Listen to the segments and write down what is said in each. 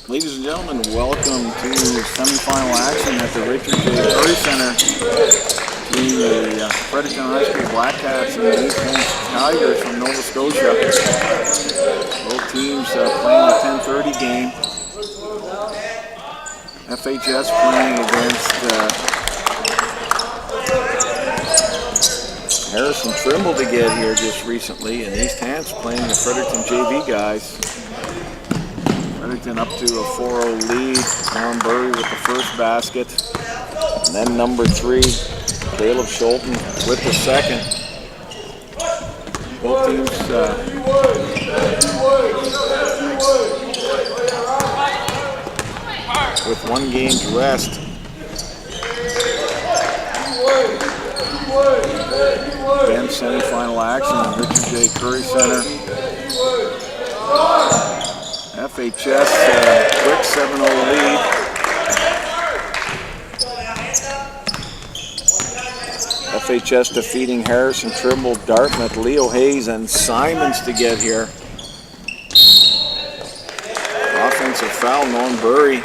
Ladies and gentlemen, welcome to semifinal action at the Richard J. Curry Center between the Fredericton High School Blackcats and the East Hants Tigers from Nova Scotia. Both teams playing a 10:30 game. FHS playing against Harrison Trimble to get here just recently, and East Hants playing the Fredericton JV guys. Fredericton up to a 4-0 lead. Norm Burry with the first basket. And then number 3, Caleb Schulten with the second. Both teams with one game to rest. Again, semifinal action at Richard J. Curry Center. FHS quick 7-0 lead. FHS defeating Harrison, Trimble, Dartmouth, Leo Hayes, and Simons to get here. Offensive foul, Norm Burry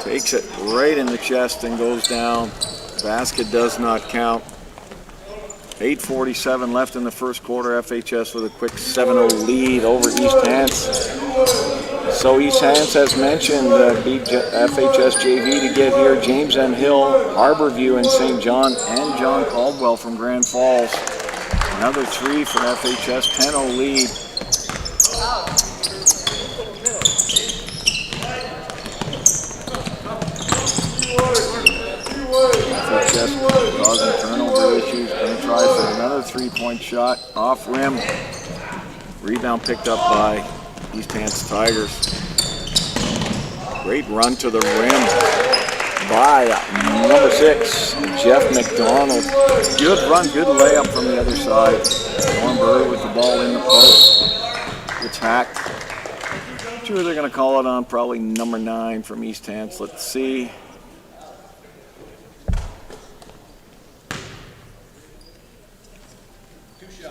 takes it right in the chest and goes down. Basket does not count. 8:47 left in the first quarter. FHS with a quick 7-0 lead over East Hants. So East Hants, as mentioned, beat FHS JV to get here. James M. Hill, Harborview, and St. John, and John Caldwell from Grand Falls. Another 3 for FHS, 10-0 lead. FHS causing turnover issues. Going to try for another 3-point shot off rim. Rebound picked up by East Hants Tigers. Great run to the rim by number 6, Jeff McDonald. Good run, good layup from the other side. Norm Burry with the ball in the post. It's hacked. Not sure they're going to call it on probably number 9 from East Hants. Let's see.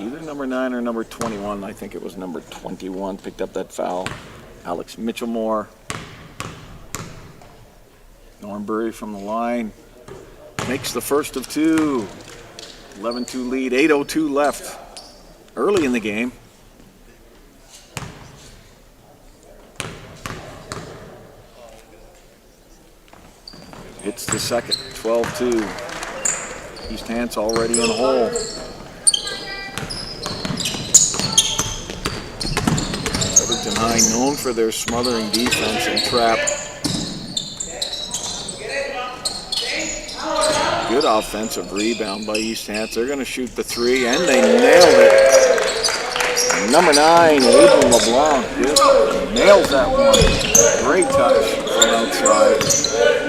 Either number 9 or number 21. I think it was number 21 picked up that foul. Alex Mitchellmore. Norm Burry from the line. Makes the first of 2. 11-2 lead. 8:02 left. Early in the game. Hits the second. 12-2. East Hants already in the hole. High, known for their smothering defense and trap. Good offensive rebound by East Hants. They're going to shoot the 3, and they nailed it. Number 9, Adrian LeBlanc, nails that one. Great touch from outside.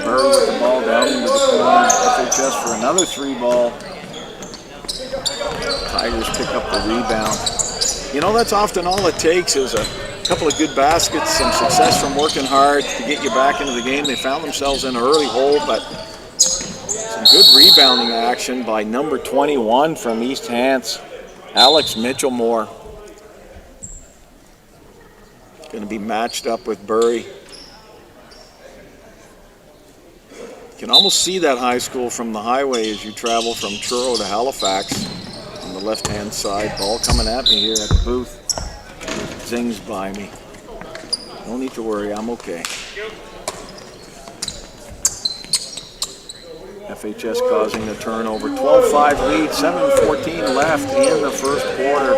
Burry with the ball down into the corner. FHS for another 3 ball. Tigers pick up the rebound. You know, that's often all it takes is a couple of good baskets, some success from working hard to get you back into the game. They found themselves in an early hole, but some good rebounding action by number 21 from East Hants, Alex Mitchellmore. Going to be matched up with Burry. You can almost see that high school from the highway as you travel from Truro to Halifax on the left-hand side. Ball coming at me here at the booth. Zings by me. No need to worry, I'm okay. FHS causing the turnover. 12-5 lead, 7:14 left in the first quarter.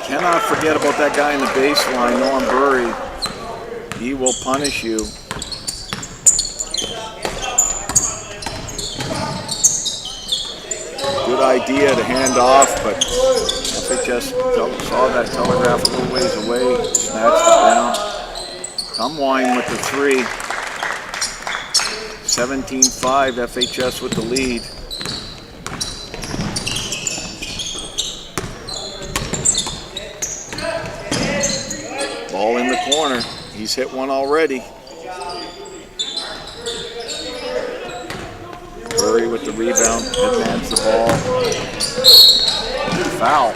Cannot forget about that guy in the baseline, Norm Burry. He will punish you. Good idea to hand off, but FHS saw that telegraph a little ways away, snatched it down. Tumwine with the 3. 17-5, FHS with the lead. Ball in the corner. He's hit one already. Burry with the rebound, advance the ball. Foul.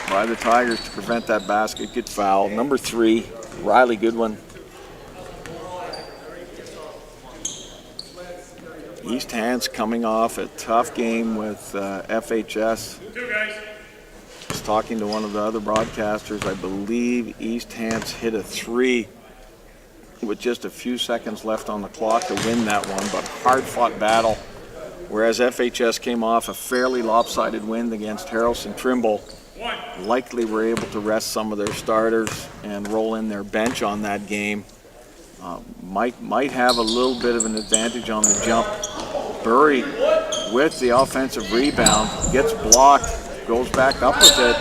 by the Tigers to prevent that basket. Good foul. Number 3, Riley Goodwin. East Hants coming off a tough game with FHS. I was talking to one of the other broadcasters. I believe East Hants hit a 3 with just a few seconds left on the clock to win that one, but hard-fought battle. Whereas FHS came off a fairly lopsided win against Harrelson Trimble. Likely were able to rest some of their starters and roll in their bench on that game. Might have a little bit of an advantage on the jump. Burry with the offensive rebound, gets blocked, goes back up with it.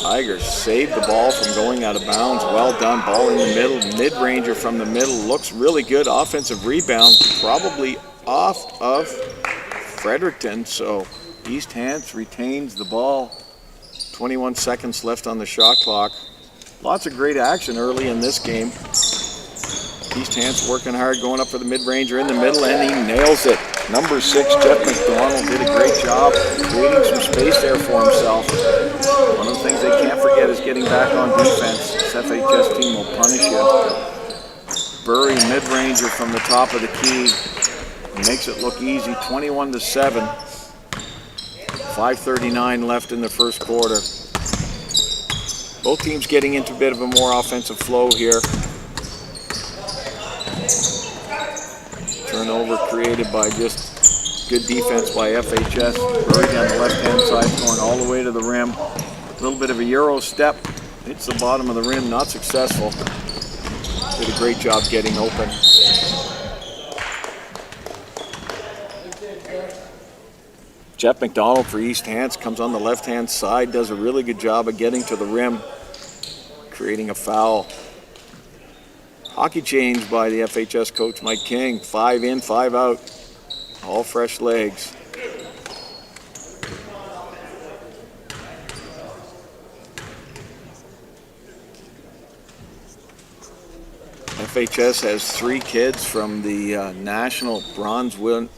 Tigers saved the ball from going out of bounds. Well done. Ball in the middle. Mid-ranger from the middle. Looks really good. Offensive rebound. Probably off of Fredericton. So East Hants retains the ball. 21 seconds left on the shot clock. Lots of great action early in this game. East Hants working hard, going up for the mid-ranger in the middle, and he nails it. Number 6, Jeff McDonald, did a great job creating some space there for himself. One of the things they can't forget is getting back on defense. This FHS team will punish you. Burry, mid-ranger from the top of the key. Makes it look easy, 21-7. 5:39 left in the first quarter. Both teams getting into a bit of a more offensive flow here. Turnover created by just good defense by FHS. Burry on the left-hand side, going all the way to the rim. A little bit of a Euro step. Hits the bottom of the rim, not successful. Did a great job getting open. Jeff McDonald for East Hants comes on the left-hand side, does a really good job of getting to the rim, creating a foul. Hockey change by the FHS coach, Mike King. 5 in, 5 out. All fresh legs. FHS has 3 kids from the national bronze medal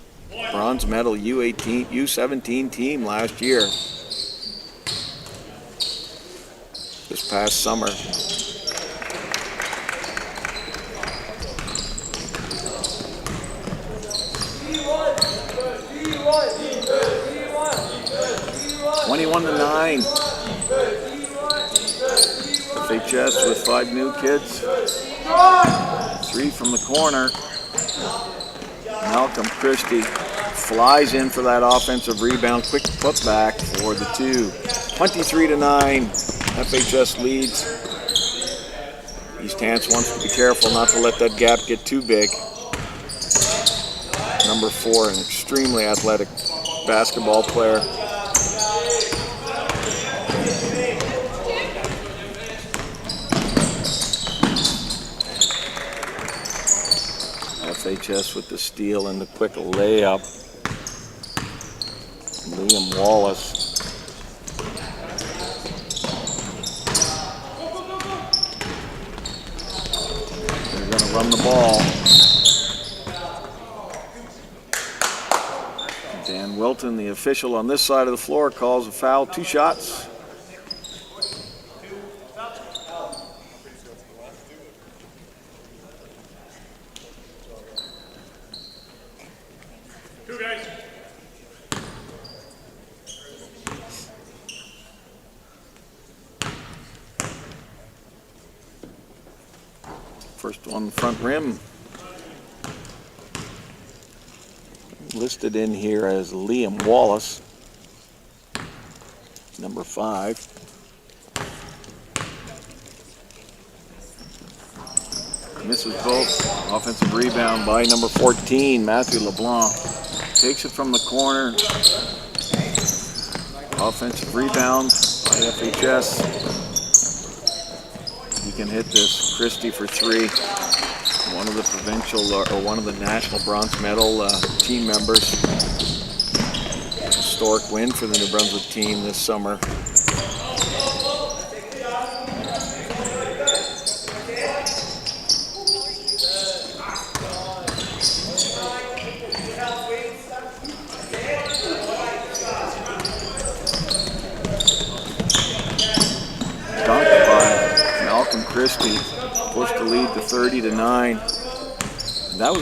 U17 team last year. This past summer. (21-9). FHS with 5 new kids. 3 from the corner. Malcolm Christie flies in for that offensive rebound. Quick putback for the 2. 23-9. FHS leads. East Hants wants to be careful not to let that gap get too big. Number 4, an extremely athletic basketball player. FHS with the steal and the quick layup. Liam Wallace. They're going to run the ball. Dan Wilton, the official on this side of the floor, calls a foul. 2 shots. First on the front rim. Listed in here as Liam Wallace, number 5. Misses both. Offensive rebound by number 14, Matthew LeBlanc. Takes it from the corner. Offensive rebound by FHS. He can hit this. Christie for 3. One of the provincial or one of the national bronze medal team members. Historic win for the New Brunswick team this summer. lead to 30-9. That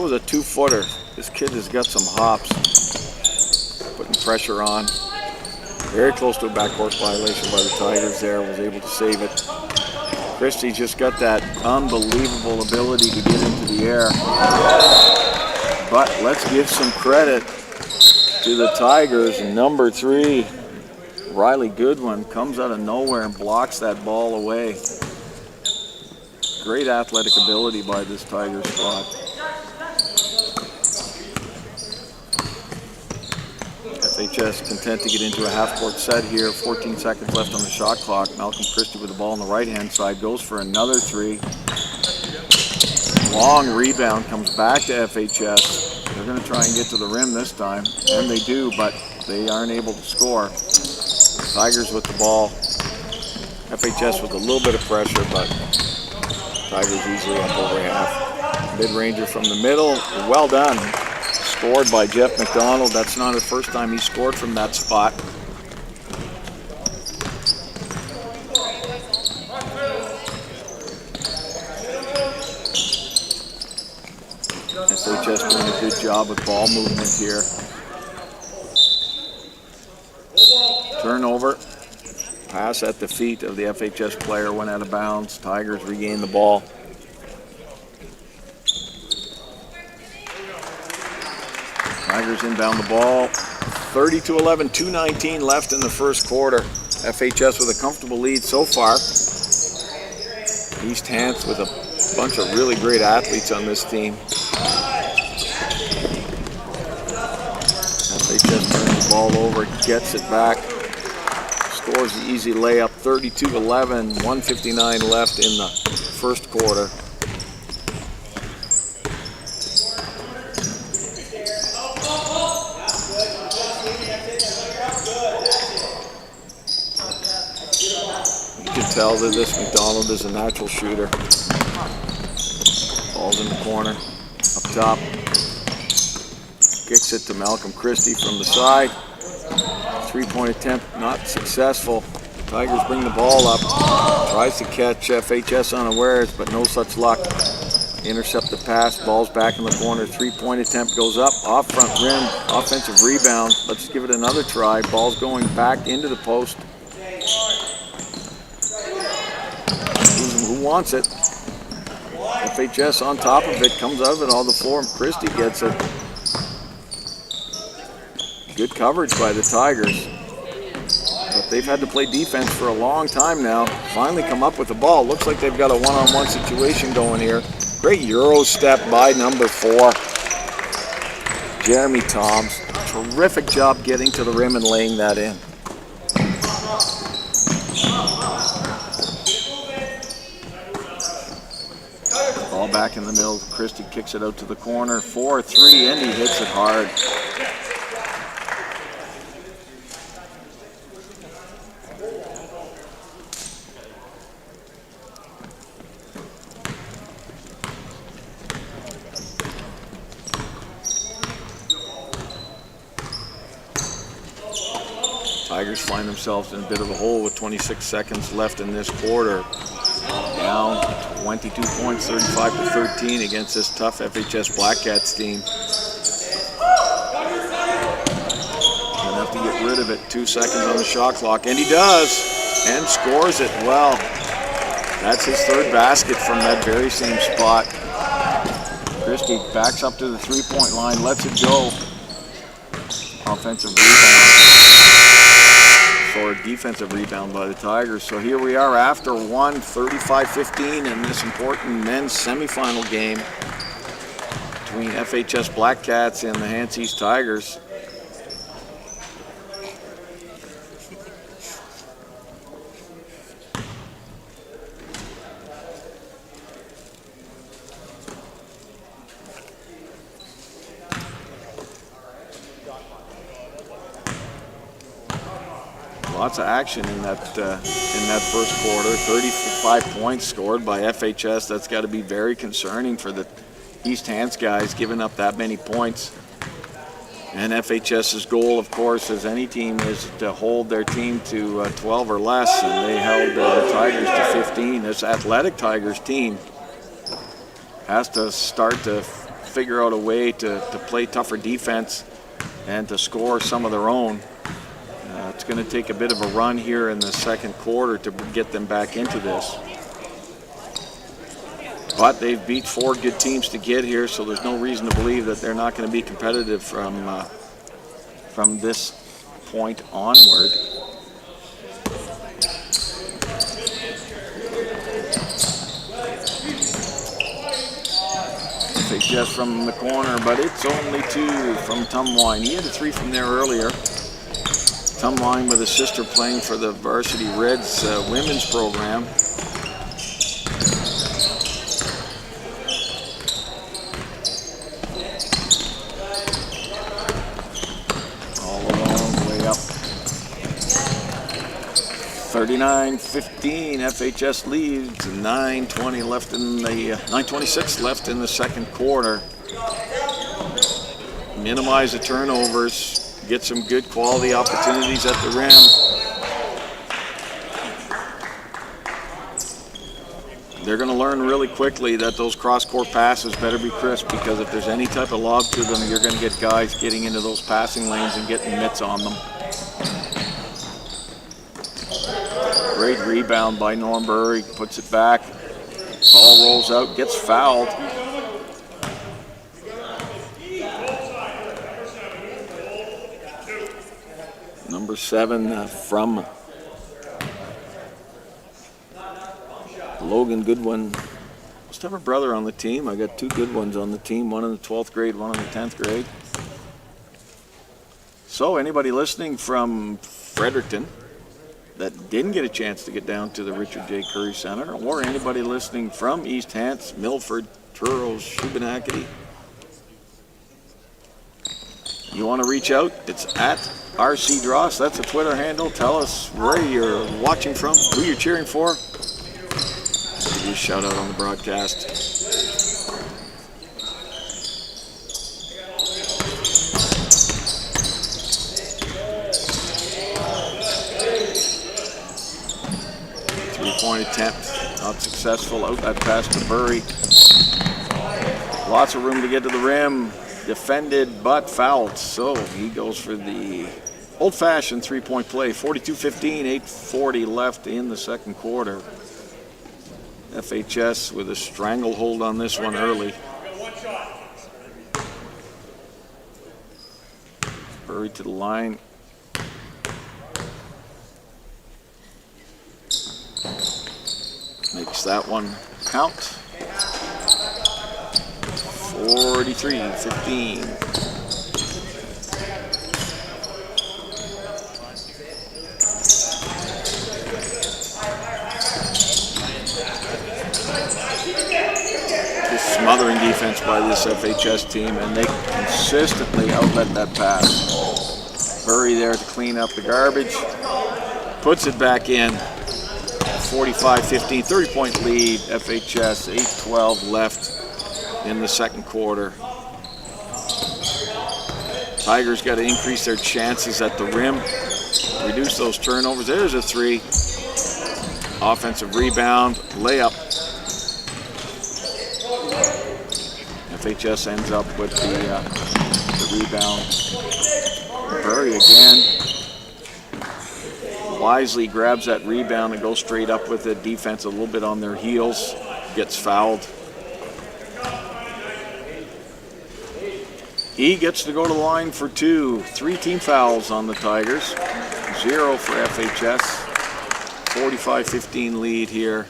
was a 2-footer. This kid has got some hops, putting pressure on. Very close to a backcourt violation by the Tigers there. Was able to save it. Christie just got that unbelievable ability to get into the air. But let's give some credit to the Tigers. Number 3, Riley Goodwin, comes out of nowhere and blocks that ball away. Great athletic ability by this Tigers squad. FHS content to get into a half-court set here. 14 seconds left on the shot clock. Malcolm Christie with the ball on the right-hand side goes for another 3. Long rebound comes back to FHS. They're going to try and get to the rim this time, and they do, but they aren't able to score. Tigers with the ball. FHS with a little bit of pressure, but Tigers easily up over half. Mid-ranger from the middle. Well done. Scored by Jeff McDonald. That's not the first time he scored from that spot. FHS doing a good job with ball movement here. Turnover. Pass at the feet of the FHS player went out of bounds. Tigers regain the ball. Tigers inbound the ball. 30-11, 2:19 left in the first quarter. FHS with a comfortable lead so far. East Hants with a bunch of really great athletes on this team. FHS turns the ball over, gets it back. Scores the easy layup, 32-11, 1:59 left in the first quarter. You can tell that this McDonald is a natural shooter. Ball's in the corner, up top. Kicks it to Malcolm Christie from the side. 3-point attempt not successful. Tigers bring the ball up. Tries to catch FHS unawares, but no such luck. Intercept the pass. Ball's back in the corner. 3-point attempt goes up. Off front rim. Offensive rebound. Let's give it another try. Ball's going back into the post. Who wants it? FHS on top of it. Comes out of it all the floor. Christie gets it. Good coverage by the Tigers, but they've had to play defense for a long time now. Finally come up with the ball. Looks like they've got a one-on-one situation going here. Great Euro step by number 4, Jeremy Toms. Terrific job getting to the rim and laying that in. Ball back in the middle. Christie kicks it out to the corner. 4-3, and he hits it hard. Tigers find themselves in a bit of a hole with 26 seconds left in this quarter. Down 22 points, 35-13 against this tough FHS Black Cats team. Gonna have to get rid of it. 2 seconds on the shot clock, and he does, and scores it well. That's his 3rd basket from that very same spot. Christie backs up to the 3-point line, lets it go. Offensive rebound. Or defensive rebound by the Tigers. So here we are after 35-15 in this important men's semifinal game between FHS Black Cats and the Hants East Tigers. Lots of action in that first quarter. 35 points scored by FHS. That's got to be very concerning for the East Hants guys, giving up that many points. And FHS's goal, of course, as any team, is to hold their team to 12 or less, and they held the Tigers to 15. This Athletic Tigers team has to start to figure out a way to play tougher defense and to score some of their own. It's going to take a bit of a run here in the second quarter to get them back into this. But they've beat 4 good teams to get here, so there's no reason to believe that they're not going to be competitive from this point onward. FHS from the corner, but it's only 2 from Tumwine. He had a 3 from there earlier. Tumwine with his sister playing for the Varsity Reds women's program. All along the way up. 39-15, FHS leads. 9:20 left in the 9:26 left in the second quarter. Minimize the turnovers. Get some good quality opportunities at the rim. They're going to learn really quickly that those cross-court passes better be crisp, because if there's any type of lob to them, you're going to get guys getting into those passing lanes and getting mitts on them. Great rebound by Norbury, puts it back. Ball rolls out, gets fouled. Number 7 from Logan Goodwin. Must have a brother on the team. I got 2 good ones on the team, one in the 12th grade, one in the 10th grade. So anybody listening from Fredericton that didn't get a chance to get down to the Richard J. Curry Center, or anybody listening from East Hants, Milford, Truro, Shubenacadie, you want to reach out, it's at RC Dross. That's a Twitter handle. Tell us where you're watching from, who you're cheering for. Give you a shout out on the broadcast. Three-point attempt, not successful. Out that pass to Burry. Lots of room to get to the rim. Defended but fouled, so he goes for the old-fashioned three-point play. 42-15, 8:40 left in the second quarter. FHS with a stranglehold on this one early. Burry to the line. Makes that one count. 43-15. Just smothering defense by this FHS team, and they consistently outlet that pass. Burry there to clean up the garbage. Puts it back in. 45-15, 30-point lead. FHS, 8:12 left in the second quarter. Tigers got to increase their chances at the rim, reduce those turnovers. There's a 3. Offensive rebound, layup. FHS ends up with the rebound. Burry again. Wisely grabs that rebound and goes straight up with it. Defense a little bit on their heels. Gets fouled. He gets to go to the line for 2. 3 team fouls on the Tigers. 0 for FHS. 45-15 lead here.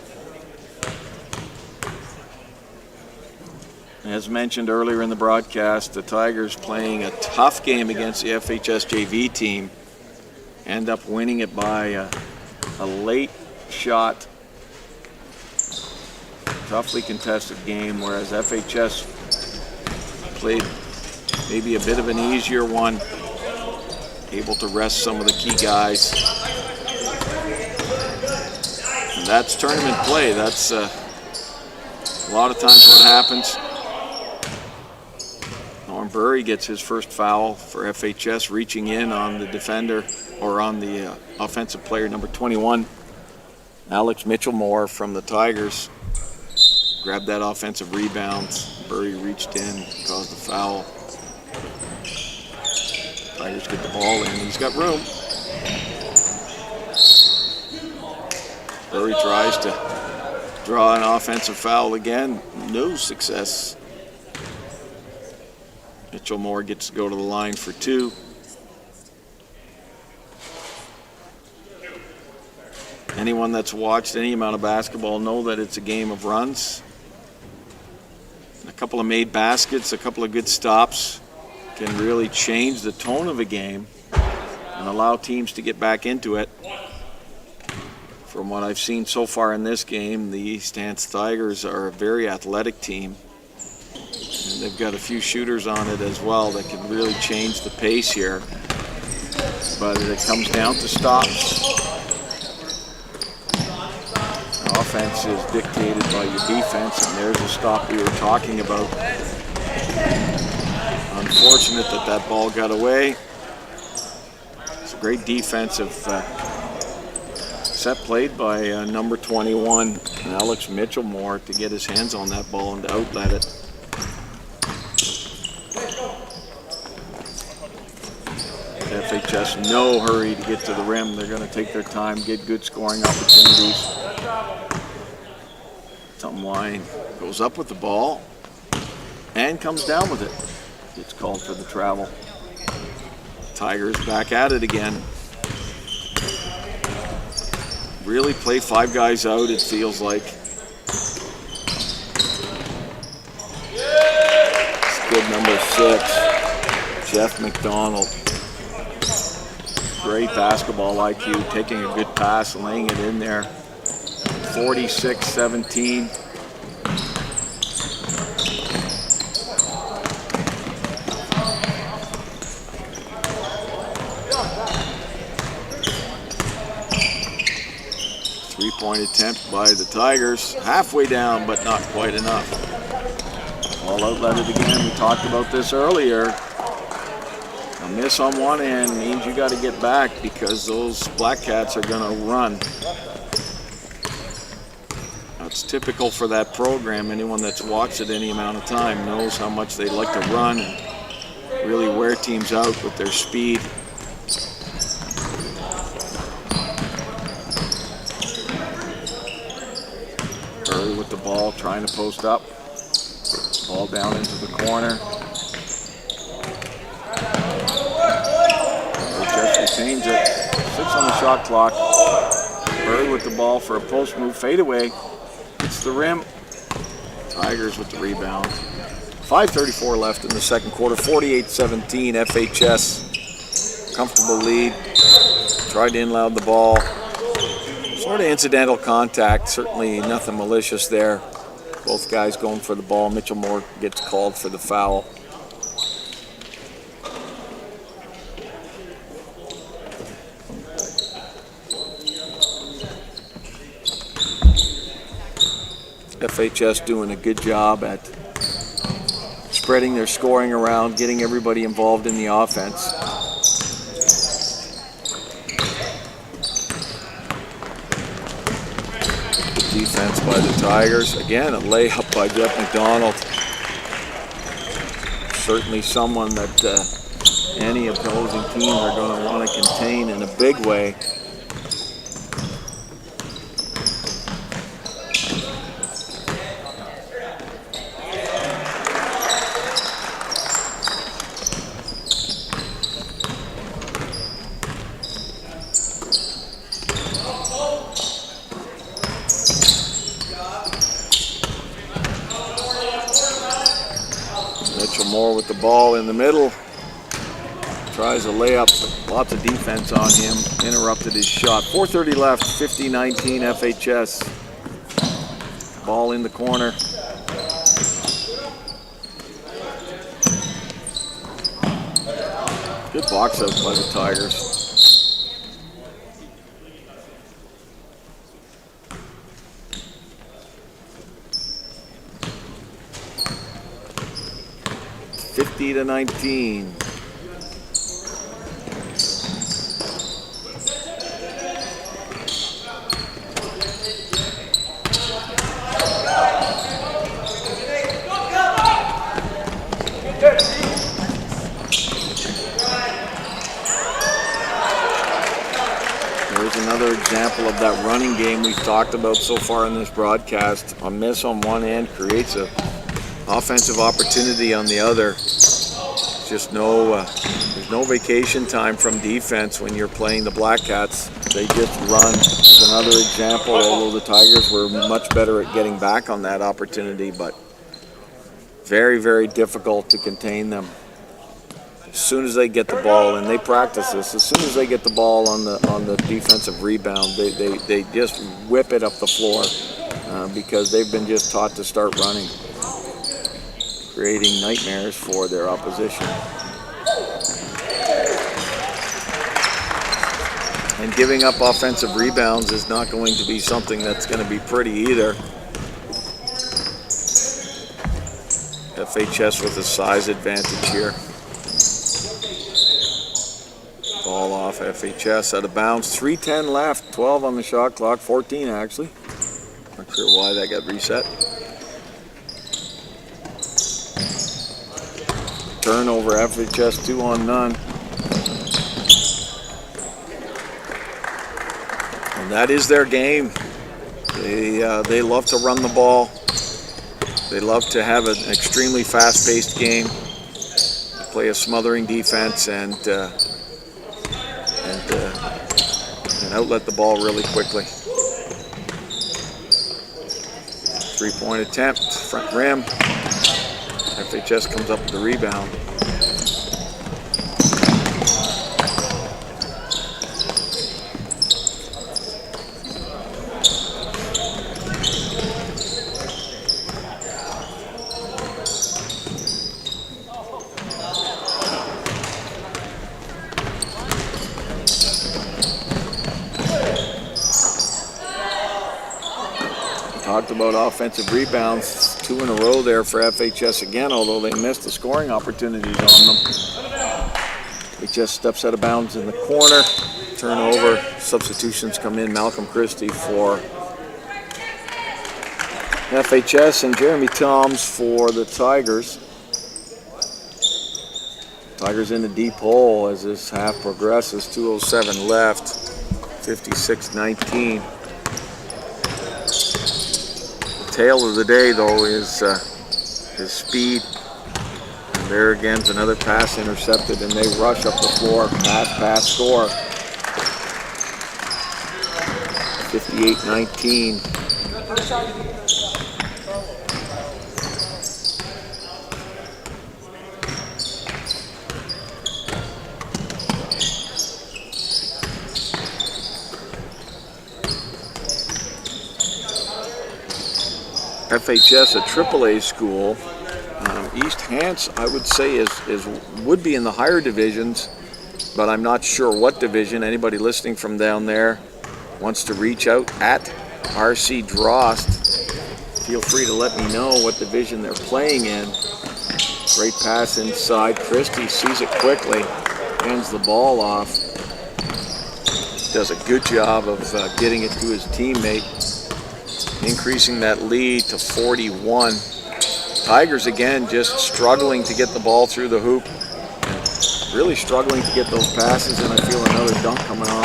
As mentioned earlier in the broadcast, the Tigers playing a tough game against the FHS JV team. End up winning it by a late shot. Toughly contested game, whereas FHS played maybe a bit of an easier one, able to rest some of the key guys. And that's tournament play. That's a lot of times what happens. Burry gets his first foul for FHS, reaching in on the defender, or on the offensive player, number 21. Alex Mitchell-Moore from the Tigers grabbed that offensive rebound. Burry reached in, caused the foul. Tigers get the ball in. He's got room. Burry tries to draw an offensive foul again. No success. Mitchell-Moore gets to go to the line for 2. Anyone that's watched any amount of basketball know that it's a game of runs. A couple of made baskets, a couple of good stops can really change the tone of a game and allow teams to get back into it. From what I've seen so far in this game, the East Hants Tigers are a very athletic team. And they've got a few shooters on it as well that can really change the pace here. But it comes down to stops. Offense is dictated by your defense, and there's a stop we were talking about. Unfortunate that that ball got away. It's a great defensive set played by number 21, Alex Mitchell-Moore, to get his hands on that ball and to outlet it. FHS no hurry to get to the rim. They're going to take their time, get good scoring opportunities. Tom Line goes up with the ball and comes down with it. Gets called for the travel. Tigers back at it again. Really play 5 guys out, it feels like. Skid number 6, Jeff McDonald. Great basketball IQ, taking a good pass, laying it in there. 46-17. Three-point attempt by the Tigers. Halfway down, but not quite enough. All outletted again. We talked about this earlier. A miss on one end means you got to get back because those Black Cats are going to run. It's typical for that program. Anyone that's watched it any amount of time knows how much they like to run and really wear teams out with their speed. Burry with the ball, trying to post up. Ball down into the corner. Just retains it. 6 on the shot clock. Burry with the ball for a post move fadeaway. Hits the rim. Tigers with the rebound. 5:34 left in the second quarter. 48-17. FHS. Comfortable lead. Tried to inloud the ball. Sort of incidental contact. Certainly nothing malicious there. Both guys going for the ball. Mitchell-Moore gets called for the foul. FHS doing a good job at spreading their scoring around, getting everybody involved in the offense. Good defense by the Tigers. Again, a layup by Jeff McDonald. Certainly someone that any opposing team are going to want to contain in a big way. Mitchell-Moore with the ball in the middle. Tries a layup, lots of defense on him. Interrupted his shot. 4:30 left, 50-19 FHS. Ball in the corner. Good box out by the Tigers. 50-19. There's another example of that running game we've talked about so far in this broadcast. A miss on one end creates an offensive opportunity on the other. Just there's no vacation time from defense when you're playing the Black Cats. They just run. There's another example, although the Tigers were much better at getting back on that opportunity, but very, very difficult to contain them. As soon as they get the ball, and they practice this, as soon as they get the ball on the defensive rebound, they just whip it up the floor because they've been just taught to start running, creating nightmares for their opposition. And giving up offensive rebounds is not going to be something that's going to be pretty either. FHS with a size advantage here. Ball off FHS, out of bounds. 3:10 left, 12 on the shot clock, 14 actually. Not sure why that got reset. Turnover, FHS 2 on none. And that is their game. They love to run the ball. They love to have an extremely fast-paced game. Play a smothering defense and outlet the ball really quickly. 3-point attempt, front rim. FHS comes up with the rebound. Talked about offensive rebounds, 2 in a row there for FHS again, although they missed the scoring opportunities on them. FHS steps out of bounds in the corner, turnover, substitutions come in, Malcolm Christie for FHS and Jeremy Toms for the Tigers. Tigers in the deep hole as this half progresses, 2:07 left, 56-19. Tale of the day, though, is his speed. And there again is another pass intercepted, and they rush up the floor. Pass, score. 58-19. FHS, a AAA school. East Hants, I would say, would be in the higher divisions, but I'm not sure what division. Anybody listening from down there wants to reach out at RC Drost, feel free to let me know what division they're playing in. Great pass inside. Christie sees it quickly, hands the ball off. Does a good job of getting it to his teammate, increasing that lead to 41. Tigers again just struggling to get the ball through the hoop, really struggling to get those passes, and I feel another dunk coming on.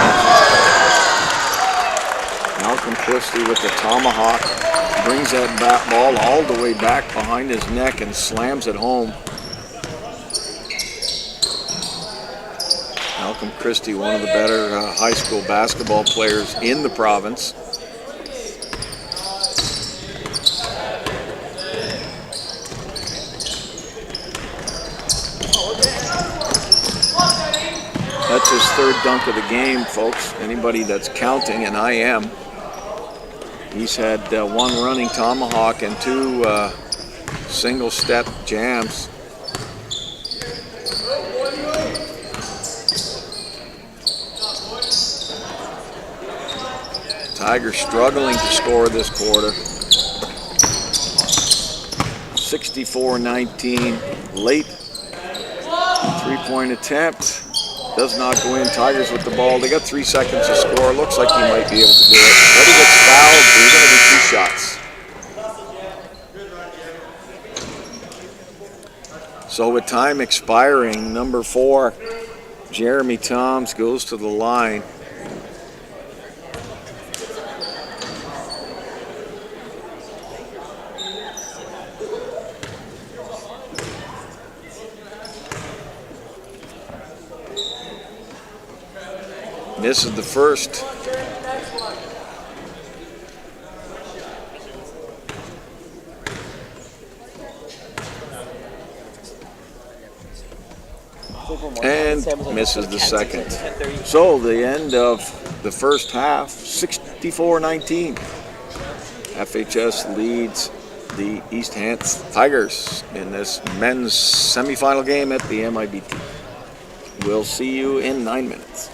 Malcolm Christie with the tomahawk, brings that ball all the way back behind his neck and slams it home. Malcolm Christie, one of the better high school basketball players in the province. That's his third dunk of the game, folks. Anybody that's counting, and I am. He's had one running tomahawk and 2 single-step jams. Tigers struggling to score this quarter. 64-19, late Three-point attempt. Does not go in. Tigers with the ball. They got 3 seconds to score. Looks like he might be able to do it. But he gets fouled. There's going to be 2 shots. So with time expiring, number 4, Jeremy Toms goes to the line. Misses the first. And misses the second. So the end of the first half, 64-19. FHS leads the East Hants Tigers in this men's semifinal game at the MIBT. We'll see you in 9 minutes.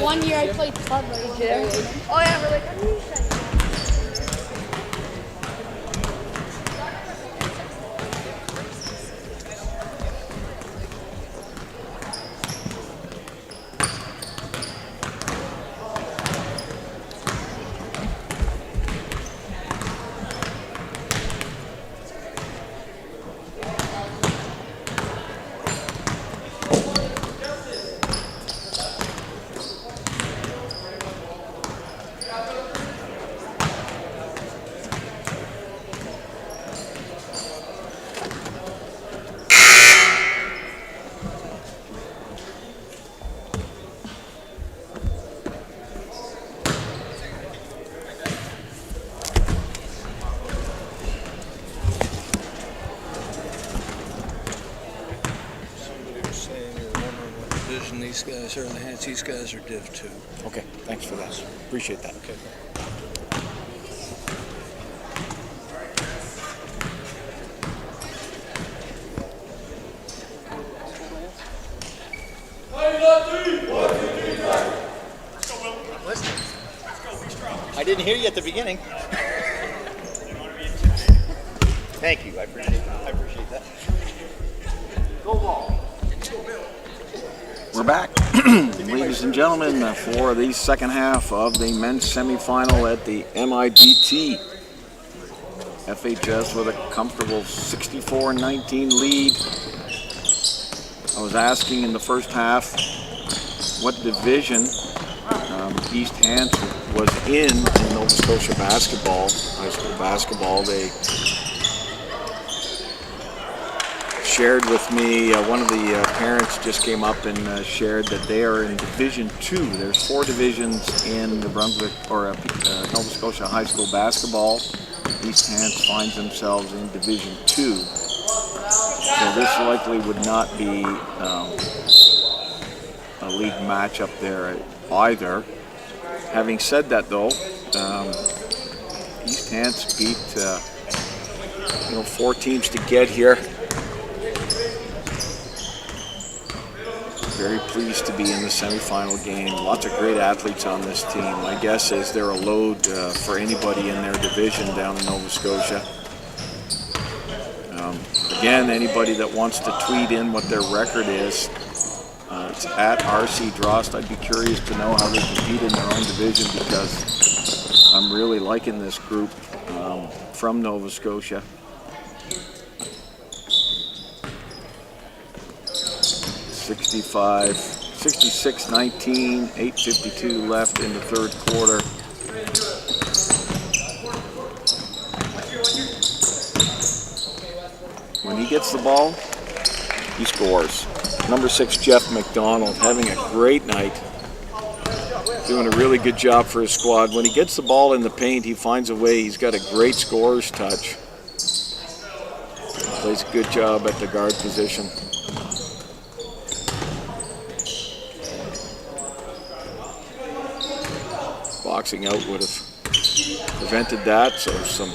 One year I played club right here. Oh yeah, we're like, These guys are in the Hants. These guys are Div 2. Okay, thanks for that. Appreciate that. Okay. I didn't hear you at the beginning. Thank you. I appreciate that. Go ball. We're back, ladies and gentlemen, for the second half of the men's semifinal at the MIBT. FHS with a comfortable 64-19 lead. I was asking in the first half what division East Hants was in Nova Scotia basketball, high school basketball. They shared with me, one of the parents just came up and shared that they are in Division 2. There's 4 divisions in New Brunswick, or Nova Scotia high school basketball. East Hants finds themselves in Division 2. So this likely would not be a league matchup there either. Having said that though, East Hants beat 4 teams to get here. Very pleased to be in the semifinal game. Lots of great athletes on this team. My guess is they're a load for anybody in their division down in Nova Scotia. Again, anybody that wants to tweet in what their record is, it's at RC Drost. I'd be curious to know how they compete in their own division, because I'm really liking this group from Nova Scotia. 66-19, 8:52 left in the third quarter. When he gets the ball, he scores. Number 6, Jeff McDonald, having a great night. Doing a really good job for his squad. When he gets the ball in the paint, he finds a way. He's got a great scorer's touch. Plays a good job at the guard position. Boxing out would have prevented that, so some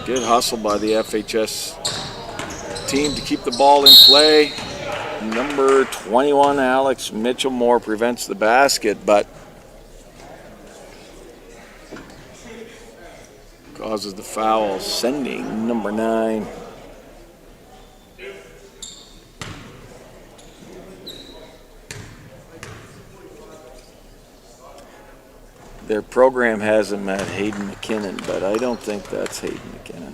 good hustle by the FHS team to keep the ball in play. Number 21, Alex Mitchell-Moore, prevents the basket, but causes the foul, sending number 9. Their program has him at Hayden McKinnon, but I don't think that's Hayden McKinnon.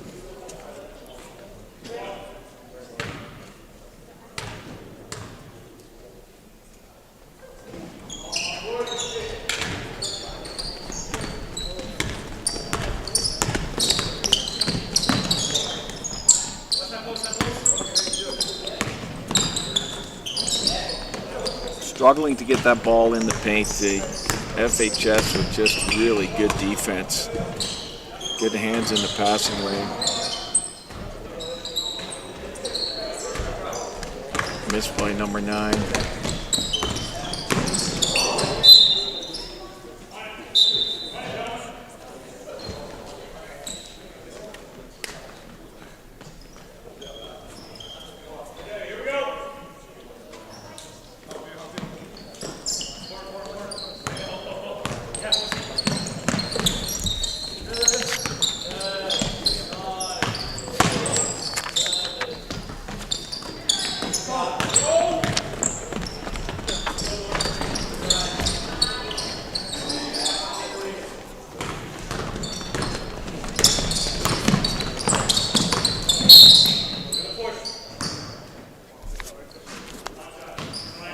struggling to get that ball in the paint. The FHS with just really good defense. Good hands in the passing lane. Missed by number 9.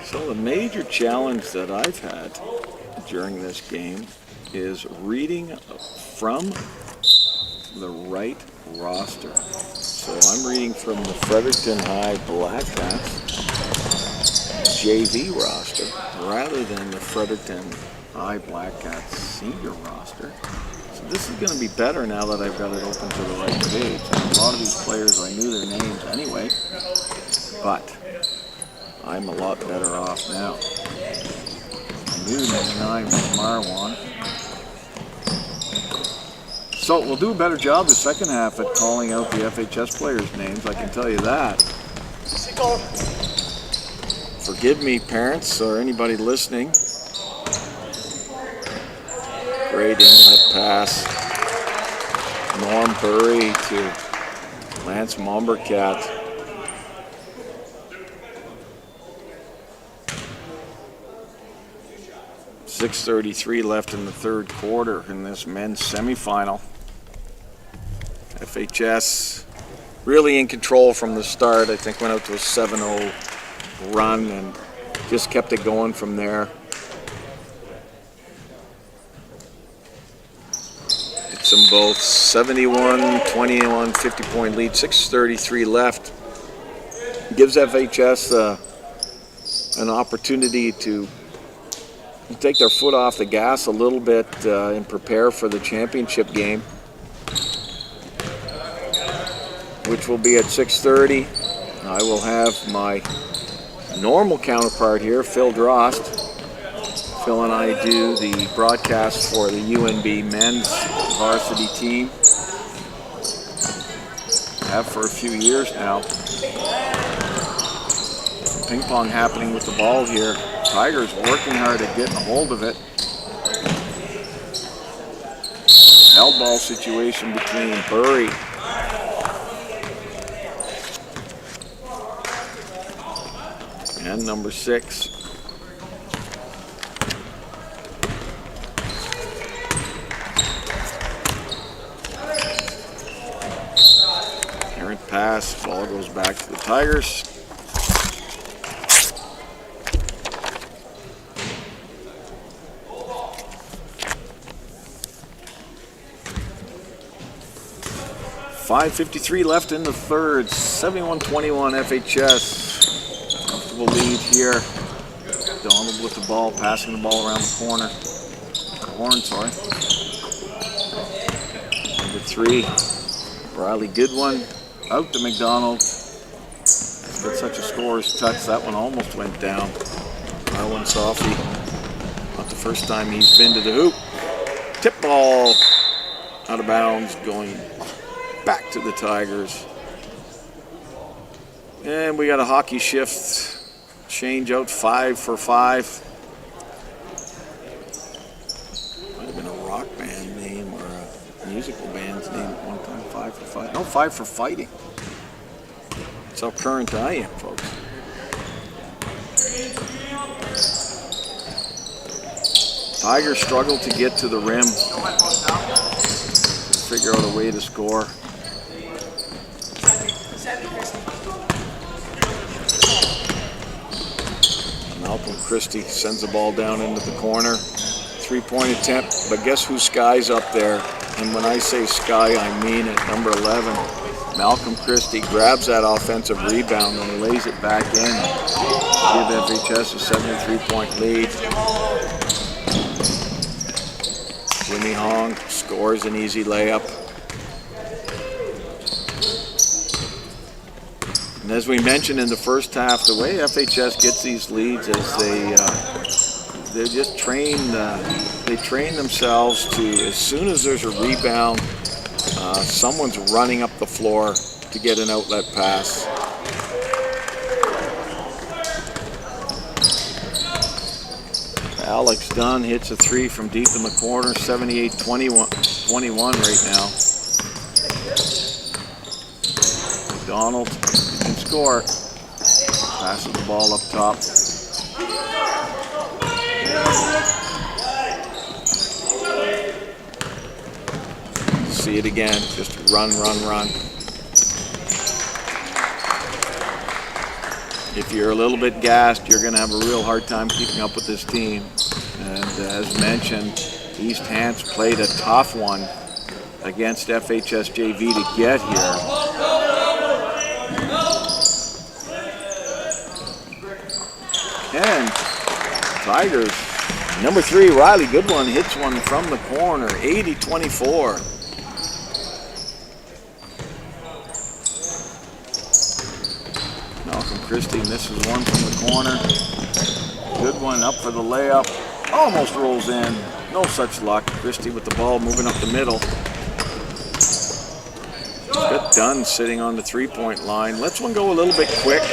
So the major challenge that I've had during this game is reading from the right roster. So I'm reading from the Fredericton High Black Hats JV roster rather than the Fredericton High Black Hats senior roster. So this is going to be better now that I've got it open to the right page. And a lot of these players, I knew their names anyway, but I'm a lot better off now. I knew number 9 was Marwan. So we'll do a better job the second half at calling out the FHS players' names, I can tell you that. Forgive me, parents, or anybody listening. Great inlet pass. Norm Burry to Lance Mombercat. 6:33 left in the third quarter in this men's semifinal. FHS really in control from the start. I think went out to a 7-0 run and just kept it going from there. It's them both 71, 21, 50-point lead, 6:33 left. Gives FHS an opportunity to take their foot off the gas a little bit and prepare for the championship game, which will be at 6:30. I will have my normal counterpart here, Phil Drost. Phil and I do the broadcast for the UNB men's varsity team. Have for a few years now. Ping pong happening with the ball here. Tigers working hard at getting a hold of it. Held ball situation between Burry and number 6. Errant pass, ball goes back to the Tigers. .553 left in the third. 71-21 FHS. Comfortable lead here. Donald with the ball, passing the ball around the corner. Horn, sorry. Number 3. Riley Goodwin. Out to McDonald. With such a scorer's touch, that one almost went down. Marwan Safi. Not the first time he's been to the hoop. Tip ball. Out of bounds, going back to the Tigers. And we got a hockey shift. Change out 5 for 5. Might have been a rock band name or a musical band's name at one time. 5 for 5. No, 5 for fighting. That's how current I am, folks. Tigers struggle to get to the rim. Figure out a way to score. Malcolm Christie sends the ball down into the corner. 3-point attempt, but guess who Sky's up there? And when I say Sky, I mean it. Number 11, Malcolm Christie grabs that offensive rebound and lays it back in. Give FHS a 73-point lead. Jimmy Hong scores an easy layup. And as we mentioned in the first half, the way FHS gets these leads is they just train themselves to, as soon as there's a rebound, someone's running up the floor to get an outlet pass. Alex Dunn hits a three from deep in the corner, 78-21 right now. McDonald can score. Passes the ball up top. See it again, just run. If you're a little bit gassed, you're going to have a real hard time keeping up with this team. And as mentioned, East Hants played a tough one against FHS JV to get here. And Tigers, number 3, Riley Goodwin hits one from the corner, 80-24. Malcolm Christie misses one from the corner. Goodwin up for the layup, almost rolls in. No such luck. Christie with the ball moving up the middle. Got Dunn sitting on the 3-point line. Lets one go a little bit quick.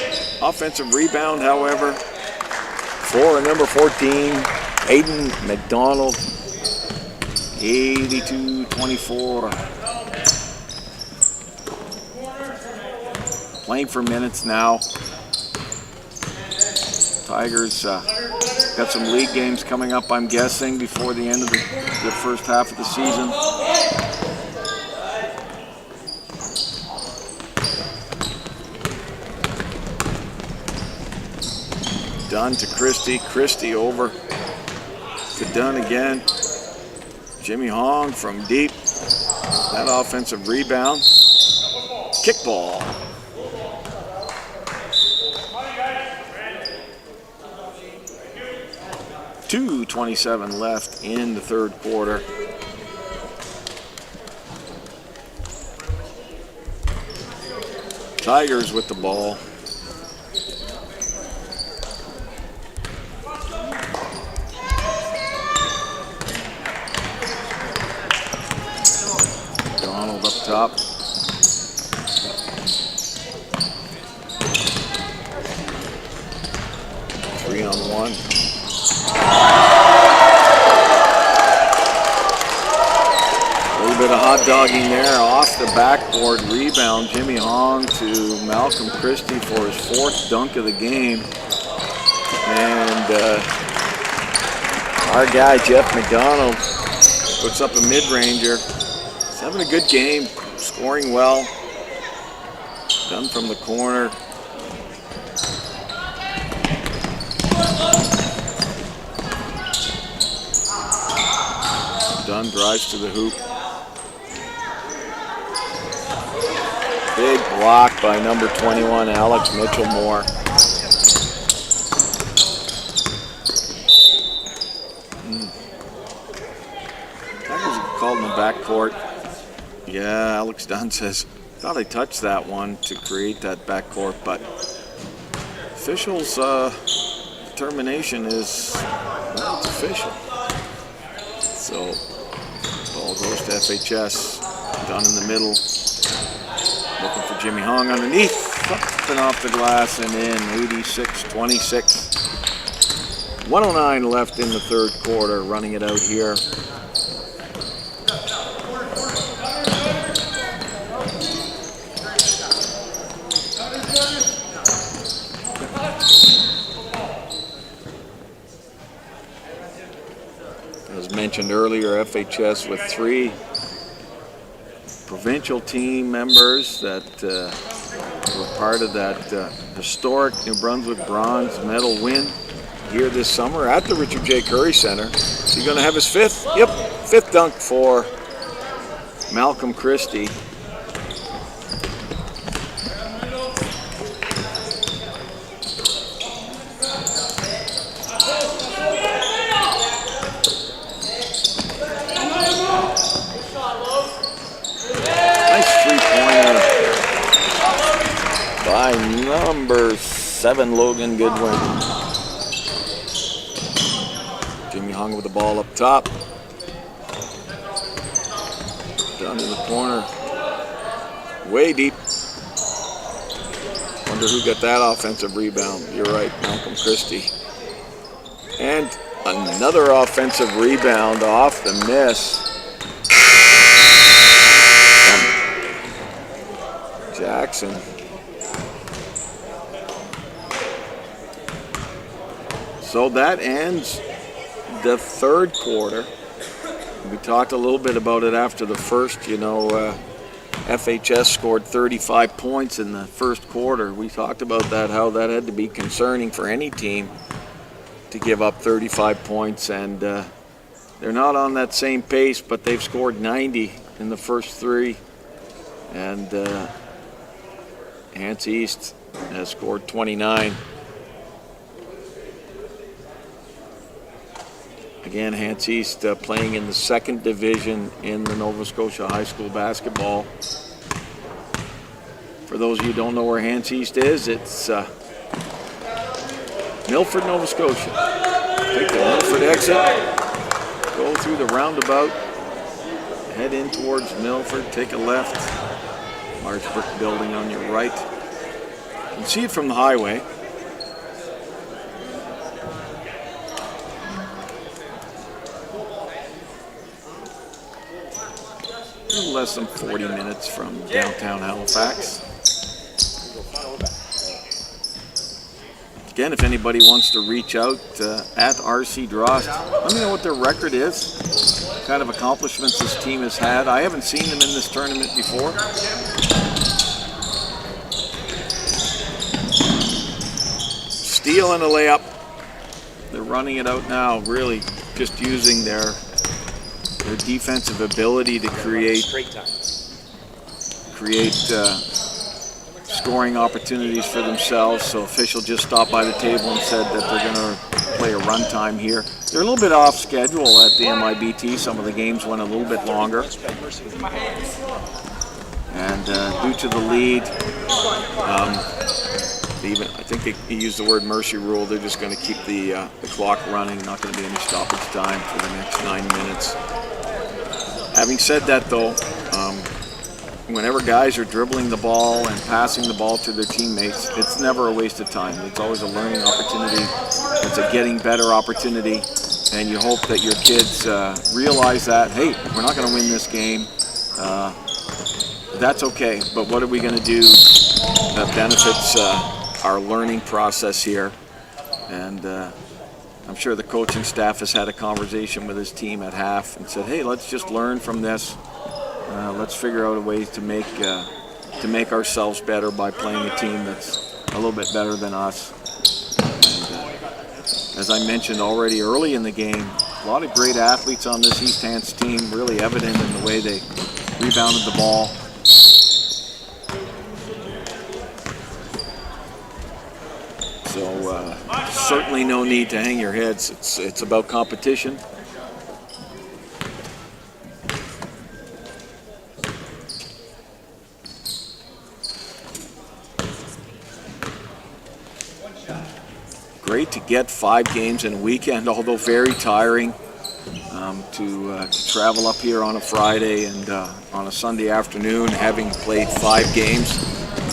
Offensive rebound, however, for number 14, Aiden McDonald, 82-24. Playing for minutes now. Tigers got some league games coming up, I'm guessing, before the end of the first half of the season. Dunn to Christie, Christie over to Dunn again. Jimmy Hong from deep. That offensive rebound. Kickball. 2:27 left in the third quarter. Tigers with the ball. Donald up top. Three on one. A little bit of hot dogging there off the backboard rebound. Jimmy Hong to Malcolm Christie for his 4th dunk of the game. And our guy, Jeff McDonald, puts up a mid-ranger. He's having a good game, scoring well. Done from the corner. Dunn drives to the hoop. Big block by number 21, Alex Mitchell-Moore. That was called in the backcourt. Yeah, Alex Dunn says, thought I touched that one to create that backcourt, but officials' determination is, well, it's official. So, ball goes to FHS. Dunn in the middle. Looking for Jimmy Hong underneath. Up and off the glass and in. 86-26. 1:09 left in the third quarter. Running it out here. As mentioned earlier, FHS with 3 provincial team members that were part of that historic New Brunswick bronze medal win here this summer at the Richard J. Curry Center. Is he going to have his 5th? Yep, 5th dunk for Malcolm Christie. number 7, Logan Goodwin. Jimmy Hung with the ball up top. Down in the corner. Way deep. Wonder who got that offensive rebound. You're right, Malcolm Christie. And another offensive rebound off the miss. Jackson. So that ends the third quarter. We talked a little bit about it after the first. FHS scored 35 points in the first quarter. We talked about that, how that had to be concerning for any team to give up 35 points, and they're not on that same pace, but they've scored 90 in the first 3, and Hants East has scored 29. Again, Hants East playing in the 2nd division in the Nova Scotia High School basketball. For those of you who don't know where Hants East is, it's Milford, Nova Scotia. Take the Milford exit, go through the roundabout, head in towards Milford, take a left. Large brick building on your right. You can see it from the highway. A little less than 40 minutes from downtown Halifax. Again, if anybody wants to reach out at RC Drost, let me know what their record is, what kind of accomplishments this team has had. I haven't seen them in this tournament before. Steal and a layup. They're running it out now, really just using their defensive ability to create scoring opportunities for themselves. So official just stopped by the table and said that they're going to play a run time here. They're a little bit off schedule at the MIBT. Some of the games went a little bit longer. And due to the lead, I think he used the word mercy rule. They're just going to keep the clock running. Not going to be any stoppage time for the next 9 minutes. Having said that, though, whenever guys are dribbling the ball and passing the ball to their teammates, it's never a waste of time. It's always a learning opportunity. It's a getting better opportunity. And you hope that your kids realize that, hey, we're not going to win this game. That's okay. But what are we going to do that benefits our learning process here? And I'm sure the coaching staff has had a conversation with his team at half and said, hey, let's just learn from this. Let's figure out a way to make ourselves better by playing a team that's a little bit better than us. And, as I mentioned already early in the game, a lot of great athletes on this East Hants team, really evident in the way they rebounded the ball. So certainly no need to hang your heads. It's about competition. Great to get 5 games in a weekend, although very tiring to travel up here on a Friday and on a Sunday afternoon, having played 5 games.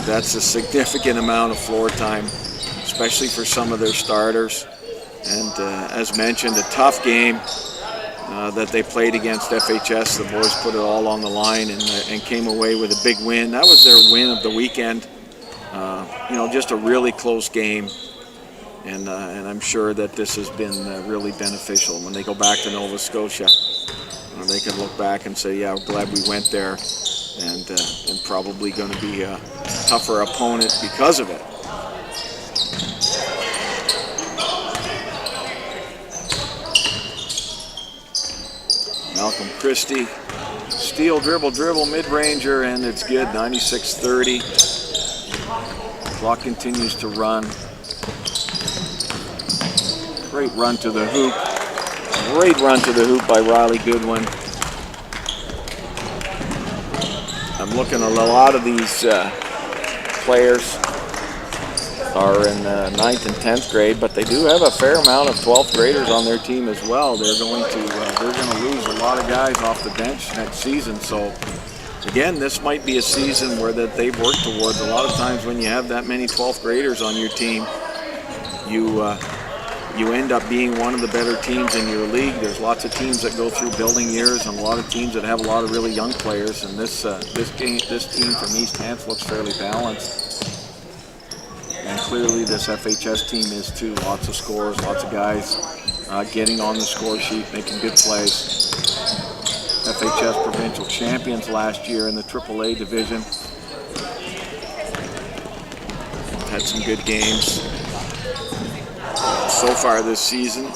That's a significant amount of floor time, especially for some of their starters. And as mentioned, a tough game that they played against FHS. The boys put it all on the line and came away with a big win. That was their win of the weekend. Just a really close game. And I'm sure that this has been really beneficial. When they go back to Nova Scotia, they can look back and say, yeah, we're glad we went there, and probably going to be a tougher opponent because of it. Malcolm Christie, steal, dribble, mid-ranger, and it's good, 96-30. Clock continues to run. Great run to the hoop. Great run to the hoop by Riley Goodwin. I'm looking at a lot of these players are in 9th and 10th grade, but they do have a fair amount of 12th graders on their team as well. They're going to lose a lot of guys off the bench next season. So again, this might be a season where that they've worked towards. A lot of times when you have that many 12th graders on your team, you end up being one of the better teams in your league. There's lots of teams that go through building years and a lot of teams that have a lot of really young players, and this team from East Hants looks fairly balanced. And clearly this FHS team is too. Lots of scores, lots of guys getting on the score sheet, making good plays. FHS provincial champions last year in the AAA division. Had some good games so far this season.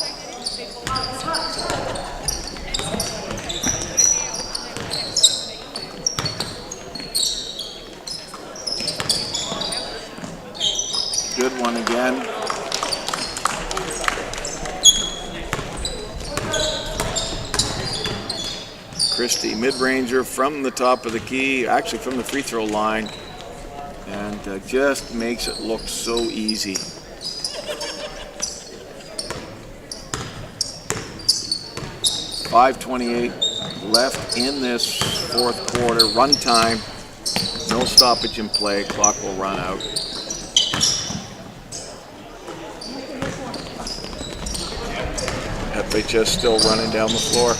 Good one again. Christie, mid-ranger from the top of the key, actually from the free throw line, and just makes it look so easy. .5:28 left in this fourth quarter. Run time, no stoppage in play. Clock will run out. FHS still running down the floor.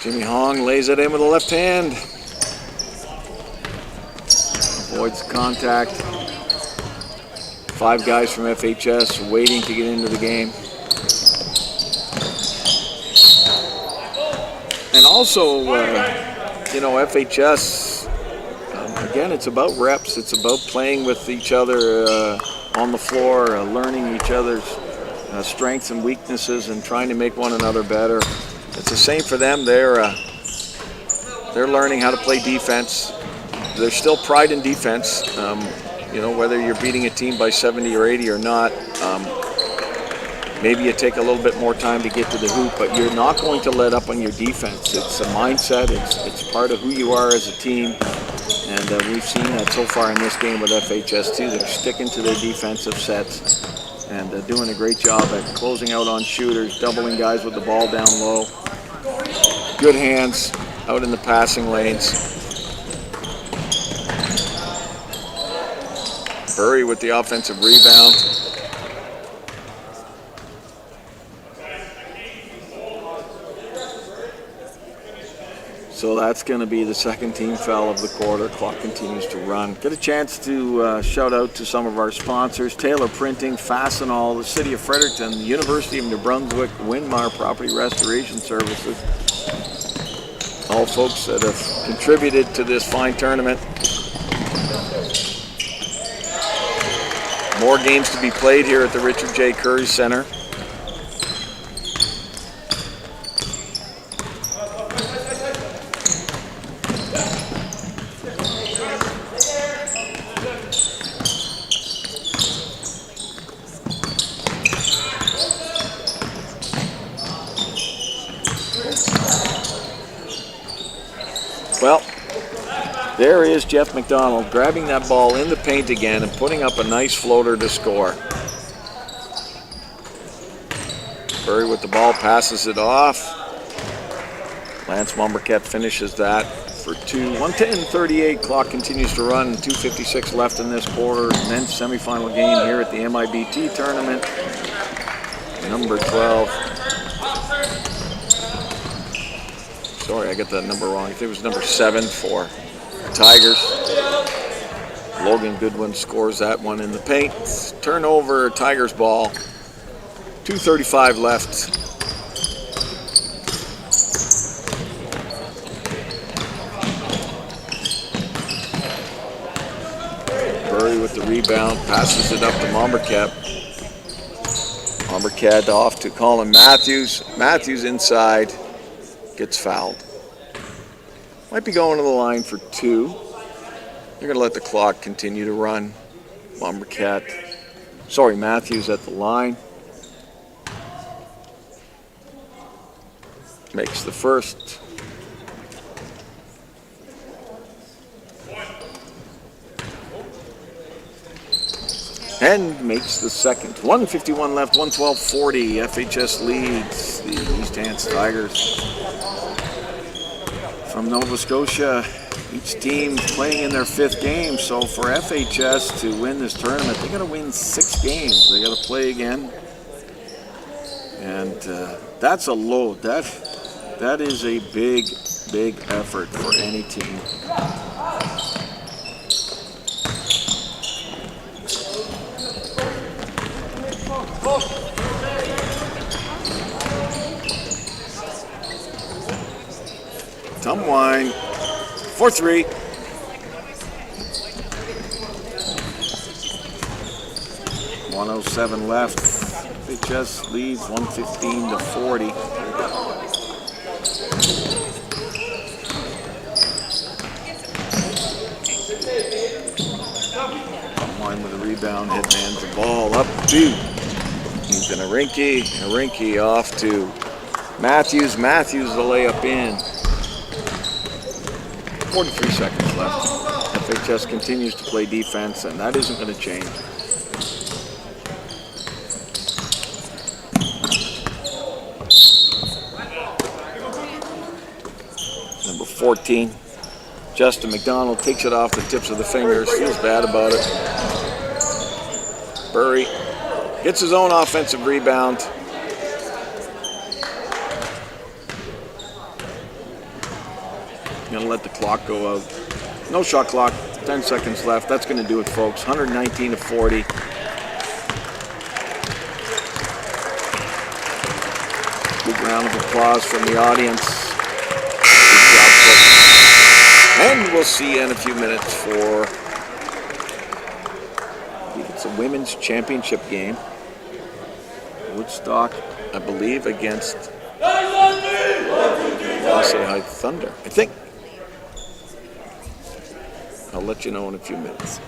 Jimmy Hong lays it in with a left hand. Avoids contact. 5 guys from FHS waiting to get into the game. And also, FHS, again, it's about reps. It's about playing with each other on the floor, learning each other's strengths and weaknesses and trying to make one another better. It's the same for them. They're learning how to play defense. There's still pride in defense. Whether you're beating a team by 70 or 80 or not, maybe you take a little bit more time to get to the hoop, but you're not going to let up on your defense. It's a mindset. It's part of who you are as a team, and we've seen that so far in this game with FHS too. They're sticking to their defensive sets and doing a great job at closing out on shooters, doubling guys with the ball down low. Good hands out in the passing lanes. Burry with the offensive rebound. So that's going to be the second team foul of the quarter. Clock continues to run. Get a chance to shout out to some of our sponsors: Taylor Printing, Fastenal, the City of Fredericton, the University of New Brunswick, Winmar Property Restoration Services. All folks that have contributed to this fine tournament. More games to be played here at the Richard J. Curry Center. Well, there is Jeff McDonald grabbing that ball in the paint again and putting up a nice floater to score. Burry with the ball, passes it off. Lance Mumbercat finishes that for 2. 1:10:38, clock continues to run, 2:56 left in this quarter. Men's semifinal game here at the MIBT tournament. Number 12. Sorry, I got the number wrong. I think it was number 7 for Tigers. Logan Goodwin scores that one in the paint. Turnover, Tigers ball. 2:35 left. Burry with the rebound, passes it up to Mumbercat. Mumbercat off to Colin Matthews. Matthews inside, gets fouled. Might be going to the line for 2. They're going to let the clock continue to run. Matthews at the line. Makes the first. and makes the second. 1:51 left, 112-40. FHS leads the East Hants Tigers. From Nova Scotia, each team playing in their 5th game. So for FHS to win this tournament, they got to win 6 games. They got to play again, and that's a load. That is a big effort for any team. Tumwine for 3. .107 left. FHS leads 115-40. Tumwine with a rebound, hitman's the ball up to. He's in a rinky off to Matthews. Matthews the layup in. 43 seconds left. FHS continues to play defense, and that isn't going to change. Number 14, Justin McDonald takes it off the tips of the fingers. Feels bad about it. Burry gets his own offensive rebound. Gonna let the clock go out. No shot clock, 10 seconds left. That's gonna do it, folks. 119-40. Big round of applause from the audience. Good job, folks. And we'll see you in a few minutes for, I think it's a women's championship game. Woodstock, I believe, against High Thunder, I think. I'll let you know in a few minutes.